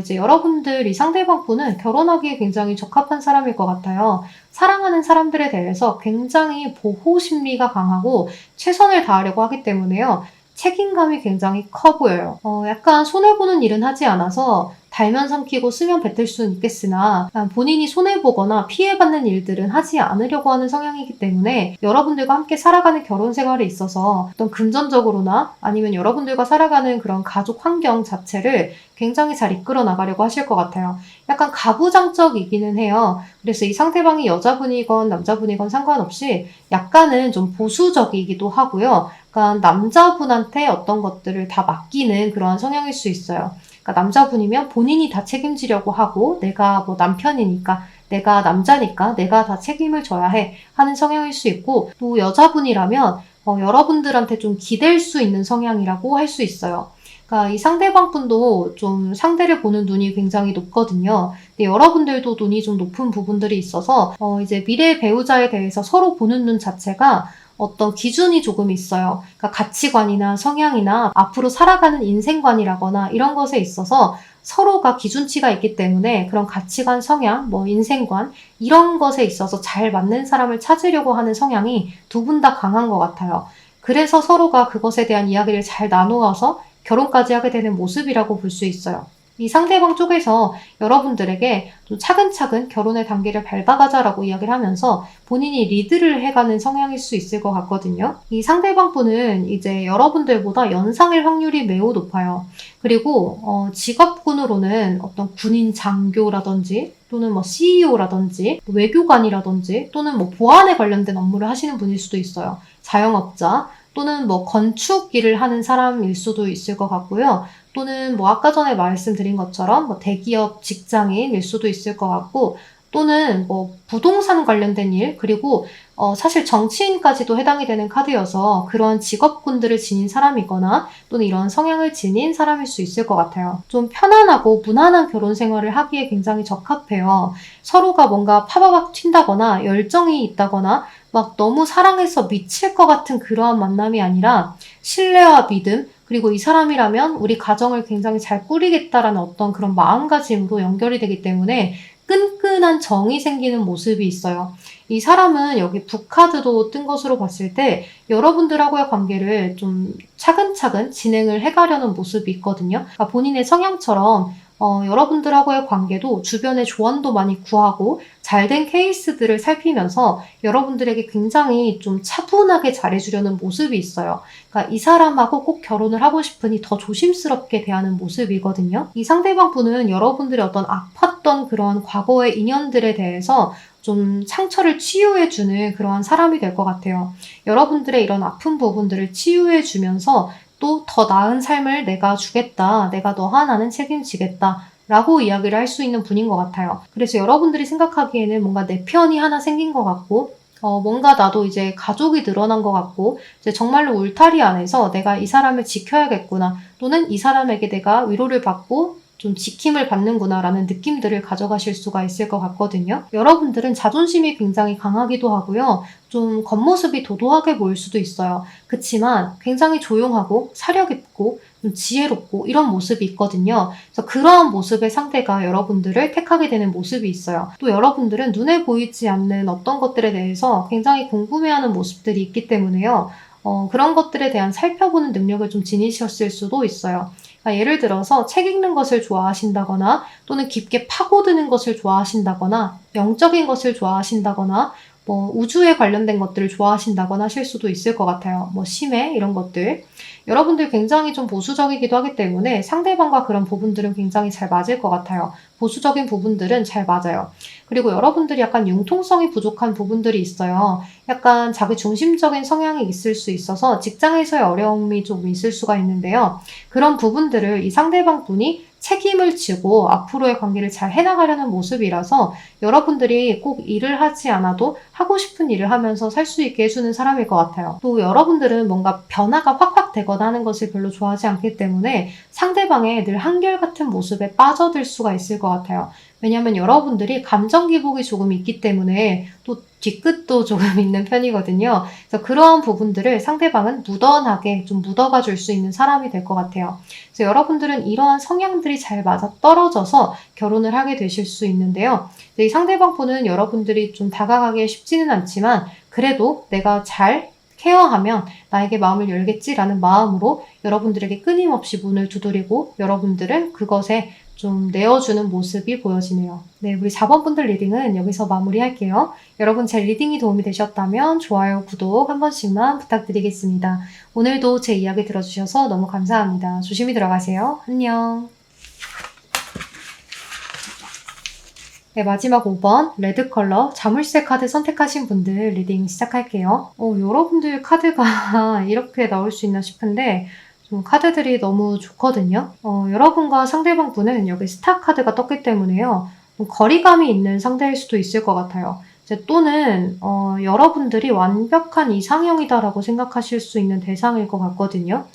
이제 여러분들 이 상대방 분은 결혼하기에 굉장히 적합한 사람일 것 같아요. 사랑하는 사람들에 대해서 굉장히 보호 심리가 강하고 최선을 다하려고 하기 때문에요. 책임감이 굉장히 커 보여요. 약간 손해보는 일은 하지 않아서 달면 삼키고 쓰면 뱉을 수는 있겠으나 본인이 손해보거나 피해받는 일들은 하지 않으려고 하는 성향이기 때문에 여러분들과 함께 살아가는 결혼 생활에 있어서 어떤 금전적으로나 아니면 여러분들과 살아가는 그런 가족 환경 자체를 굉장히 잘 이끌어 나가려고 하실 것 같아요. 약간 가부장적이기는 해요. 그래서 이 상대방이 여자분이건 남자분이건 상관없이 약간은 좀 보수적이기도 하고요. 그러니까 남자분한테 어떤 것들을 다 맡기는 그러한 성향일 수 있어요. 그러니까 남자분이면 본인이 다 책임지려고 하고 내가 뭐 남편이니까 내가 남자니까 내가 다 책임을 져야 해 하는 성향일 수 있고 또 여자분이라면 여러분들한테 좀 기댈 수 있는 성향이라고 할 수 있어요. 그러니까 이 상대방 분도 좀 상대를 보는 눈이 굉장히 높거든요. 근데 여러분들도 눈이 좀 높은 부분들이 있어서 이제 미래 배우자에 대해서 서로 보는 눈 자체가 어떤 기준이 조금 있어요. 그러니까 가치관이나 성향이나 앞으로 살아가는 인생관이라거나 이런 것에 있어서 서로가 기준치가 있기 때문에 그런 가치관, 성향, 뭐 인생관 이런 것에 있어서 잘 맞는 사람을 찾으려고 하는 성향이 두 분 다 강한 것 같아요. 그래서 서로가 그것에 대한 이야기를 잘 나누어서 결혼까지 하게 되는 모습이라고 볼 수 있어요. 이 상대방 쪽에서 여러분들에게 좀 차근차근 결혼의 단계를 밟아가자라고 이야기를 하면서 본인이 리드를 해가는 성향일 수 있을 것 같거든요. 이 상대방 분은 이제 여러분들보다 연상일 확률이 매우 높아요. 그리고 직업군으로는 어떤 군인 장교라든지 또는 뭐 CEO라든지 외교관이라든지 또는 뭐 보안에 관련된 업무를 하시는 분일 수도 있어요. 자영업자 또는 뭐 건축 일을 하는 사람일 수도 있을 것 같고요. 또는 뭐 아까 전에 말씀드린 것처럼 뭐 대기업 직장인일 수도 있을 것 같고 또는 뭐 부동산 관련된 일 그리고 사실 정치인까지도 해당이 되는 카드여서 그런 직업군들을 지닌 사람이거나 또는 이런 성향을 지닌 사람일 수 있을 것 같아요. 좀 편안하고 무난한 결혼 생활을 하기에 굉장히 적합해요. 서로가 뭔가 파바박 튄다거나 열정이 있다거나 막 너무 사랑해서 미칠 것 같은 그러한 만남이 아니라 신뢰와 믿음 그리고 이 사람이라면 우리 가정을 굉장히 잘 꾸리겠다라는 어떤 그런 마음가짐으로 연결이 되기 때문에 끈끈한 정이 생기는 모습이 있어요. 이 사람은 여기 북카드도 뜬 것으로 봤을 때 여러분들하고의 관계를 좀 차근차근 진행을 해가려는 모습이 있거든요. 그러니까 본인의 성향처럼 여러분들하고의 관계도 주변에 조언도 많이 구하고 잘된 케이스들을 살피면서 여러분들에게 굉장히 좀 차분하게 잘해주려는 모습이 있어요. 그러니까 이 사람하고 꼭 결혼을 하고 싶으니 더 조심스럽게 대하는 모습이거든요. 이 상대방 분은 여러분들의 어떤 아팠던 그런 과거의 인연들에 대해서 좀 상처를 치유해주는 그러한 사람이 될 것 같아요. 여러분들의 이런 아픈 부분들을 치유해주면서 또 더 나은 삶을 내가 주겠다. 내가 너 하나는 책임지겠다. 라고 이야기를 할 수 있는 분인 것 같아요. 그래서 여러분들이 생각하기에는 뭔가 내 편이 하나 생긴 것 같고 뭔가 나도 이제 가족이 늘어난 것 같고 이제 정말로 울타리 안에서 내가 이 사람을 지켜야겠구나 또는 이 사람에게 내가 위로를 받고 좀 지킴을 받는구나라는 느낌들을 가져가실 수가 있을 것 같거든요. 여러분들은 자존심이 굉장히 강하기도 하고요. 좀 겉모습이 도도하게 보일 수도 있어요. 그치만 굉장히 조용하고 사력 있고 좀 지혜롭고 이런 모습이 있거든요. 그래서 그러한 모습의 상대가 여러분들을 택하게 되는 모습이 있어요. 또 여러분들은 눈에 보이지 않는 어떤 것들에 대해서 굉장히 궁금해하는 모습들이 있기 때문에요. 그런 것들에 대한 살펴보는 능력을 좀 지니셨을 수도 있어요. 그러니까 예를 들어서 책 읽는 것을 좋아하신다거나 또는 깊게 파고드는 것을 좋아하신다거나 영적인 것을 좋아하신다거나 뭐 우주에 관련된 것들을 좋아하신다거나 하실 수도 있을 것 같아요. 뭐 심해 이런 것들. 여러분들 굉장히 좀 보수적이기도 하기 때문에 상대방과 그런 부분들은 굉장히 잘 맞을 것 같아요. 보수적인 부분들은 잘 맞아요. 그리고 여러분들이 약간 융통성이 부족한 부분들이 있어요. 약간 자기 중심적인 성향이 있을 수 있어서 직장에서의 어려움이 좀 있을 수가 있는데요. 그런 부분들을 이 상대방 분이 책임을 지고 앞으로의 관계를 잘 해나가려는 모습이라서 여러분들이 꼭 일을 하지 않아도 하고 싶은 일을 하면서 살 수 있게 해주는 사람일 것 같아요. 또 여러분들은 뭔가 변화가 확확 되거나 하는 것을 별로 좋아하지 않기 때문에 상대방의 늘 한결같은 모습에 빠져들 수가 있을 것 같아요. 왜냐하면 여러분들이 감정 기복이 조금 있기 때문에 또 뒤끝도 조금 있는 편이거든요. 그래서 그러한 부분들을 상대방은 무던하게 좀 묻어가 줄 수 있는 사람이 될 것 같아요. 그래서 여러분들은 이러한 성향들이 잘 맞아 떨어져서 결혼을 하게 되실 수 있는데요. 이 상대방 분은 여러분들이 좀 다가가기 쉽지는 않지만 그래도 내가 잘 케어하면 나에게 마음을 열겠지라는 마음으로 여러분들에게 끊임없이 문을 두드리고 여러분들은 그것에 좀 내어주는 모습이 보여지네요. 네, 우리 4번 분들 리딩은 여기서 마무리할게요. 여러분 제 리딩이 도움이 되셨다면 좋아요, 구독 한 번씩만 부탁드리겠습니다. 오늘도 제 이야기 들어주셔서 너무 감사합니다. 조심히 들어가세요. 안녕. 네, 마지막 5번 레드 컬러 자물쇠 카드 선택하신 분들 리딩 시작할게요. 여러분들 카드가 이렇게 나올 수 있나 싶은데 좀 카드들이 너무 좋거든요. 여러분과 상대방 분은 여기 스타 카드가 떴기 때문에요. 좀 거리감이 있는 상대일 수도 있을 것 같아요. 또는 여러분들이 완벽한 이상형이다라고 생각하실 수 있는 대상일 것 같거든요.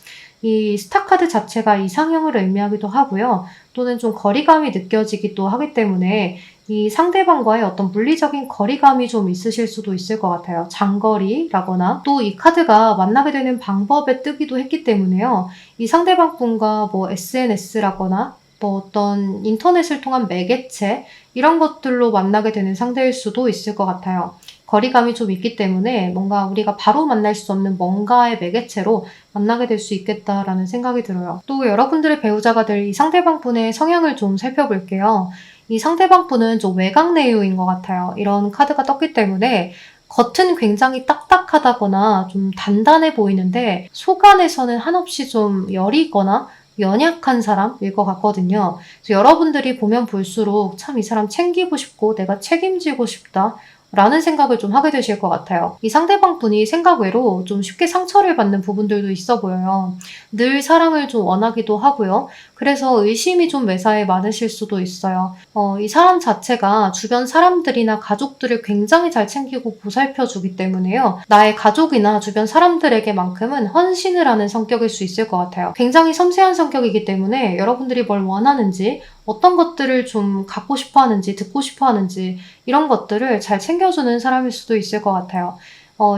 이 스타 카드 자체가 이상형을 의미하기도 하고요. 또는 좀 거리감이 느껴지기도 하기 때문에 이 상대방과의 어떤 물리적인 거리감이 좀 있으실 수도 있을 것 같아요. 장거리라거나 또 이 카드가 만나게 되는 방법에 뜨기도 했기 때문에요. 이 상대방 분과 뭐 SNS라거나 뭐 어떤 인터넷을 통한 매개체 이런 것들로 만나게 되는 상대일 수도 있을 것 같아요. 거리감이 좀 있기 때문에 뭔가 우리가 바로 만날 수 없는 뭔가의 매개체로 만나게 될 수 있겠다라는 생각이 들어요. 또 여러분들의 배우자가 될 이 상대방 분의 성향을 좀 살펴볼게요. 이 상대방 분은 좀 외곽 내유인 것 같아요. 이런 카드가 떴기 때문에 겉은 굉장히 딱딱하다거나 좀 단단해 보이는데 속 안에서는 한없이 좀 여리거나 연약한 사람일 것 같거든요. 그래서 여러분들이 보면 볼수록 참 이 사람 챙기고 싶고 내가 책임지고 싶다. 라는 생각을 좀 하게 되실 것 같아요. 이 상대방 분이 생각 외로 좀 쉽게 상처를 받는 부분들도 있어 보여요. 늘 사랑을 좀 원하기도 하고요. 그래서 의심이 좀 매사에 많으실 수도 있어요. 이 사람 자체가 주변 사람들이나 가족들을 굉장히 잘 챙기고 보살펴 주기 때문에요. 나의 가족이나 주변 사람들에게만큼은 헌신을 하는 성격일 수 있을 것 같아요. 굉장히 섬세한 성격이기 때문에 여러분들이 뭘 원하는지 어떤 것들을 좀 갖고 싶어 하는지, 듣고 싶어 하는지, 이런 것들을 잘 챙겨주는 사람일 수도 있을 것 같아요.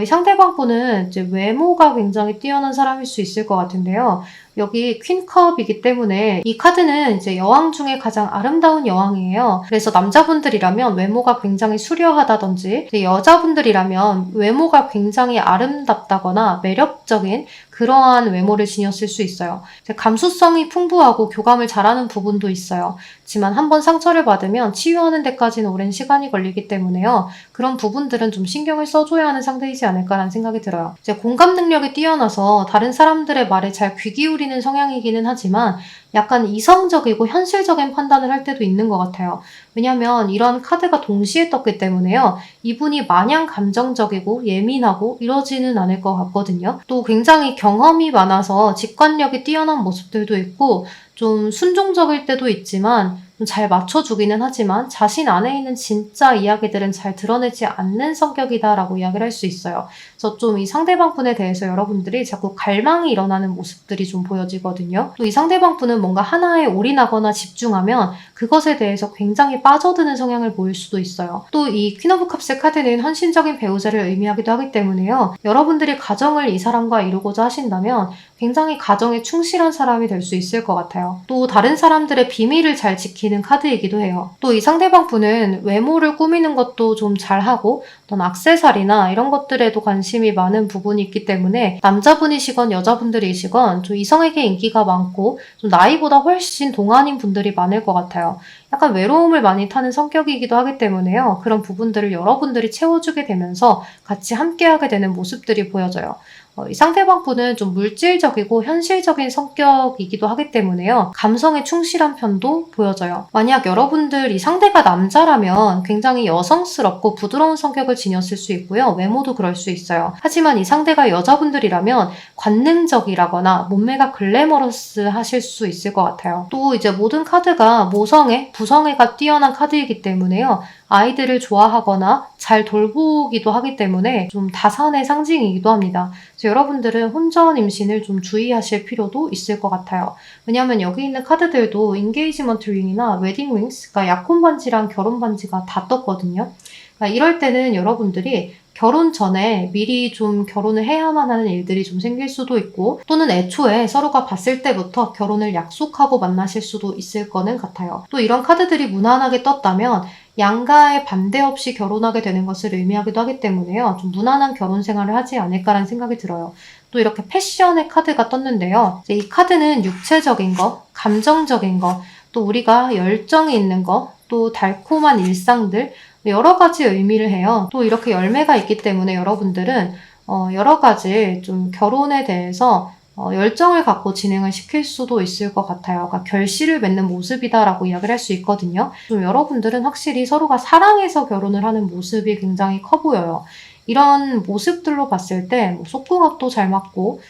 이 상대방 분은 이제 외모가 굉장히 뛰어난 사람일 수 있을 것 같은데요. 여기 퀸컵이기 때문에 이 카드는 이제 여왕 중에 가장 아름다운 여왕이에요. 그래서 남자분들이라면 외모가 굉장히 수려하다든지 여자분들이라면 외모가 굉장히 아름답다거나 매력적인 그러한 외모를 지녔을 수 있어요. 감수성이 풍부하고 교감을 잘하는 부분도 있어요. 하지만 한번 상처를 받으면 치유하는 데까지는 오랜 시간이 걸리기 때문에요. 그런 부분들은 좀 신경을 써줘야 하는 상대이지 않을까라는 생각이 들어요. 공감 능력이 뛰어나서 다른 사람들의 말에 잘 귀 기울이는 성향이기는 하지만 약간 이성적이고 현실적인 판단을 할 때도 있는 것 같아요. 왜냐하면 이런 카드가 동시에 떴기 때문에요. 이분이 마냥 감정적이고 예민하고 이러지는 않을 것 같거든요. 또 굉장히 경험이 많아서 직관력이 뛰어난 모습들도 있고 좀 순종적일 때도 있지만 좀 잘 맞춰주기는 하지만 자신 안에 있는 진짜 이야기들은 잘 드러내지 않는 성격이다라고 이야기를 할 수 있어요. 그래서 좀 이 상대방 분에 대해서 여러분들이 자꾸 갈망이 일어나는 모습들이 좀 보여지거든요. 또 이 상대방 분은 뭔가 하나에 올인하거나 집중하면 그것에 대해서 굉장히 빠져드는 성향을 보일 수도 있어요. 또 이 퀸 오브 컵스 카드는 헌신적인 배우자를 의미하기도 하기 때문에요. 여러분들이 가정을 이 사람과 이루고자 하신다면 굉장히 가정에 충실한 사람이 될 수 있을 것 같아요. 또 다른 사람들의 비밀을 잘 지키는 카드이기도 해요. 또 이 상대방 분은 외모를 꾸미는 것도 좀 잘하고 어떤 액세서리나 이런 것들에도 관심이 많은 부분이 있기 때문에 남자분이시건 여자분들이시건 좀 이성에게 인기가 많고 좀 나이보다 훨씬 동안인 분들이 많을 것 같아요. 약간 외로움을 많이 타는 성격이기도 하기 때문에요. 그런 부분들을 여러분들이 채워주게 되면서 같이 함께하게 되는 모습들이 보여져요. 이 상대방 분은 좀 물질적이고 현실적인 성격이기도 하기 때문에요. 감성에 충실한 편도 보여져요. 만약 여러분들 이 상대가 남자라면 굉장히 여성스럽고 부드러운 성격을 지녔을 수 있고요. 외모도 그럴 수 있어요. 하지만 이 상대가 여자분들이라면 관능적이라거나 몸매가 글래머러스 하실 수 있을 것 같아요. 또 이제 모든 카드가 모성애, 부성애가 뛰어난 카드이기 때문에요. 아이들을 좋아하거나 잘 돌보기도 하기 때문에 좀 다산의 상징이기도 합니다. 그래서 여러분들은 혼전 임신을 좀 주의하실 필요도 있을 것 같아요. 왜냐하면 여기 있는 카드들도 인게이지먼트 링이나 웨딩 링스, 그러니까 약혼 반지랑 결혼 반지가 다 떴거든요. 그러니까 이럴 때는 여러분들이 결혼 전에 미리 좀 결혼을 해야만 하는 일들이 좀 생길 수도 있고 또는 애초에 서로가 봤을 때부터 결혼을 약속하고 만나실 수도 있을 거는 같아요. 또 이런 카드들이 무난하게 떴다면 양가의 반대 없이 결혼하게 되는 것을 의미하기도 하기 때문에요. 좀 무난한 결혼 생활을 하지 않을까라는 생각이 들어요. 또 이렇게 패션의 카드가 떴는데요. 이 카드는 육체적인 거, 감정적인 거, 또 우리가 열정이 있는 거, 또 달콤한 일상들, 여러 가지 의미를 해요. 또 이렇게 열매가 있기 때문에 여러분들은 여러 가지 좀 결혼에 대해서 열정을 갖고 진행을 시킬 수도 있을 것 같아요. 그러니까 결실을 맺는 모습이다라고 이야기를 할 수 있거든요. 좀 여러분들은 확실히 서로가 사랑해서 결혼을 하는 모습이 굉장히 커 보여요. 이런 모습들로 봤을 때 속궁합도 잘 맞고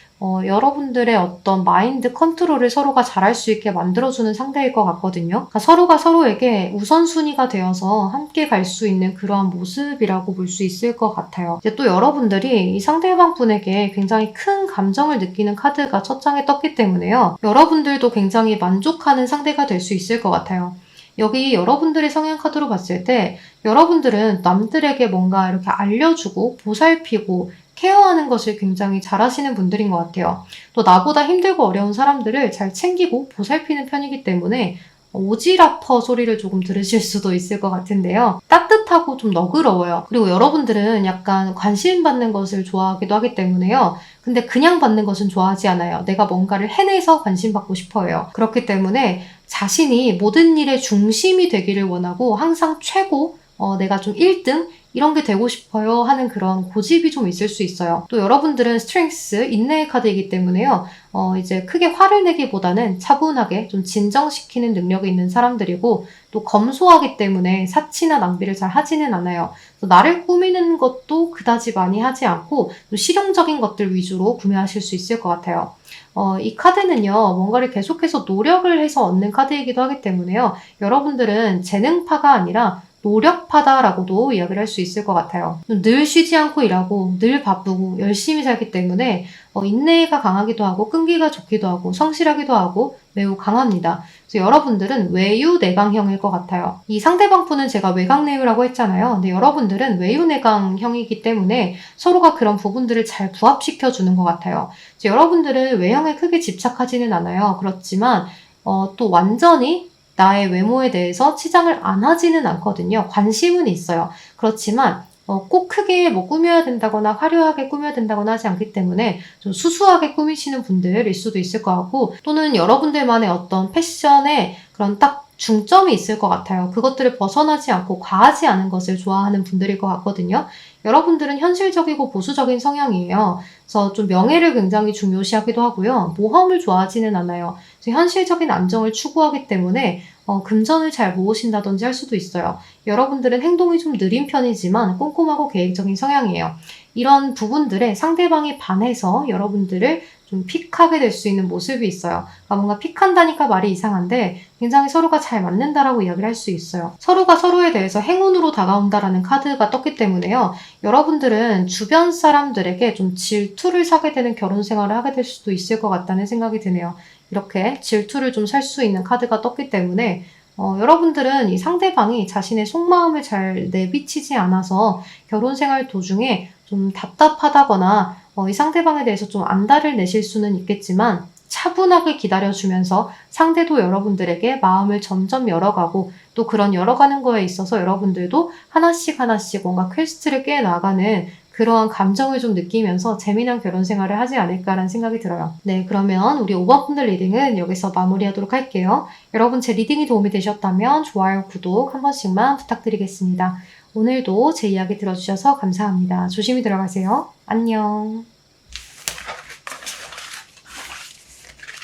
여러분들의 어떤 마인드 컨트롤을 서로가 잘할 수 있게 만들어주는 상대일 것 같거든요. 그러니까 서로가 서로에게 우선순위가 되어서 함께 갈 수 있는 그러한 모습이라고 볼 수 있을 것 같아요. 이제 또 여러분들이 이 상대방 분에게 굉장히 큰 감정을 느끼는 카드가 첫 장에 떴기 때문에요. 여러분들도 굉장히 만족하는 상대가 될 수 있을 것 같아요. 여기 여러분들의 성향 카드로 봤을 때 여러분들은 남들에게 뭔가 이렇게 알려주고 보살피고 케어하는 것을 굉장히 잘하시는 분들인 것 같아요. 또 나보다 힘들고 어려운 사람들을 잘 챙기고 보살피는 편이기 때문에 오지라퍼 소리를 조금 들으실 수도 있을 것 같은데요. 따뜻하고 좀 너그러워요. 그리고 여러분들은 약간 관심 받는 것을 좋아하기도 하기 때문에요. 근데 그냥 받는 것은 좋아하지 않아요. 내가 뭔가를 해내서 관심 받고 싶어요. 그렇기 때문에 자신이 모든 일의 중심이 되기를 원하고 항상 최고, 내가 좀 1등? 이런 게 되고 싶어요 하는 그런 고집이 좀 있을 수 있어요. 또 여러분들은 스트렝스, 인내의 카드이기 때문에요. 이제 크게 화를 내기보다는 차분하게 좀 진정시키는 능력이 있는 사람들이고 또 검소하기 때문에 사치나 낭비를 잘 하지는 않아요. 나를 꾸미는 것도 그다지 많이 하지 않고 좀 실용적인 것들 위주로 구매하실 수 있을 것 같아요. 이 카드는요, 뭔가를 계속해서 노력을 해서 얻는 카드이기도 하기 때문에요. 여러분들은 재능파가 아니라 노력파다라고도 이야기를 할 수 있을 것 같아요. 늘 쉬지 않고 일하고 늘 바쁘고 열심히 살기 때문에 인내가 강하기도 하고 끈기가 좋기도 하고 성실하기도 하고 매우 강합니다. 그래서 여러분들은 외유내강형일 것 같아요. 이 상대방 분은 제가 외강내유라고 했잖아요. 근데 여러분들은 외유내강형이기 때문에 서로가 그런 부분들을 잘 부합시켜주는 것 같아요. 여러분들은 외형에 크게 집착하지는 않아요. 그렇지만 또 완전히 나의 외모에 대해서 치장을 안 하지는 않거든요. 관심은 있어요. 그렇지만 꼭 크게 뭐 꾸며야 된다거나 화려하게 꾸며야 된다거나 하지 않기 때문에 좀 수수하게 꾸미시는 분들일 수도 있을 것 같고, 또는 여러분들만의 어떤 패션에 그런 딱 중점이 있을 것 같아요. 그것들을 벗어나지 않고 과하지 않은 것을 좋아하는 분들일 것 같거든요. 여러분들은 현실적이고 보수적인 성향이에요. 그래서 좀 명예를 굉장히 중요시하기도 하고요. 모험을 좋아하지는 않아요. 그래서 현실적인 안정을 추구하기 때문에 금전을 잘 모으신다든지 할 수도 있어요. 여러분들은 행동이 좀 느린 편이지만 꼼꼼하고 계획적인 성향이에요. 이런 부분들에 상대방이 반해서 여러분들을 좀 픽하게 될 수 있는 모습이 있어요. 그러니까 뭔가 픽한다니까 말이 이상한데 굉장히 서로가 잘 맞는다라고 이야기를 할 수 있어요. 서로가 서로에 대해서 행운으로 다가온다라는 카드가 떴기 때문에요. 여러분들은 주변 사람들에게 좀 질투를 사게 되는 결혼 생활을 하게 될 수도 있을 것 같다는 생각이 드네요. 이렇게 질투를 좀 살 수 있는 카드가 떴기 때문에 여러분들은 이 상대방이 자신의 속마음을 잘 내비치지 않아서 결혼 생활 도중에 좀 답답하다거나 이 상대방에 대해서 좀 안달을 내실 수는 있겠지만 차분하게 기다려주면서 상대도 여러분들에게 마음을 점점 열어가고 또 그런 열어가는 거에 있어서 여러분들도 하나씩 하나씩 뭔가 퀘스트를 깨 나가는 그러한 감정을 좀 느끼면서 재미난 결혼 생활을 하지 않을까라는 생각이 들어요. 네, 그러면 우리 5번 분들 리딩은 여기서 마무리하도록 할게요. 여러분 제 리딩이 도움이 되셨다면 좋아요, 구독 한 번씩만 부탁드리겠습니다. 오늘도 제 이야기 들어주셔서 감사합니다. 조심히 들어가세요. 안녕.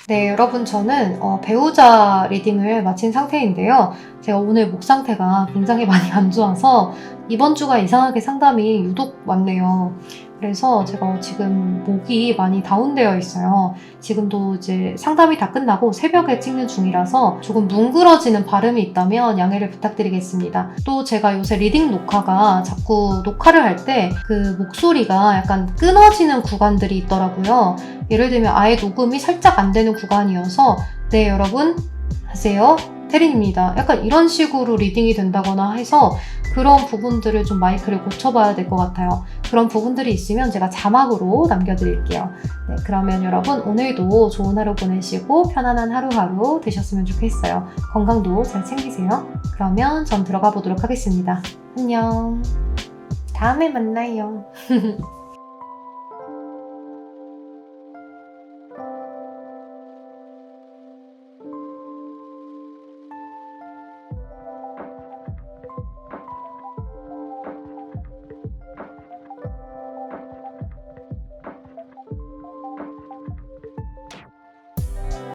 네, 여러분 저는 배우자 리딩을 마친 상태인데요. 제가 오늘 목 상태가 굉장히 많이 안 좋아서 이번 주가 이상하게 상담이 유독 많네요. 그래서 제가 지금 목이 많이 다운되어 있어요. 지금도 이제 상담이 다 끝나고 새벽에 찍는 중이라서 조금 뭉그러지는 발음이 있다면 양해를 부탁드리겠습니다. 또 제가 요새 리딩 녹화가 자꾸 녹화를 할 때 그 목소리가 약간 끊어지는 구간들이 있더라고요. 예를 들면 아예 녹음이 살짝 안 되는 구간이어서 네 여러분 하세요 태린입니다. 약간 이런 식으로 리딩이 된다거나 해서 그런 부분들을 좀 마이크를 고쳐봐야 될 것 같아요. 그런 부분들이 있으면 제가 자막으로 남겨드릴게요. 네, 그러면 여러분 오늘도 좋은 하루 보내시고 편안한 하루하루 되셨으면 좋겠어요. 건강도 잘 챙기세요. 그러면 전 들어가 보도록 하겠습니다. 안녕. 다음에 만나요.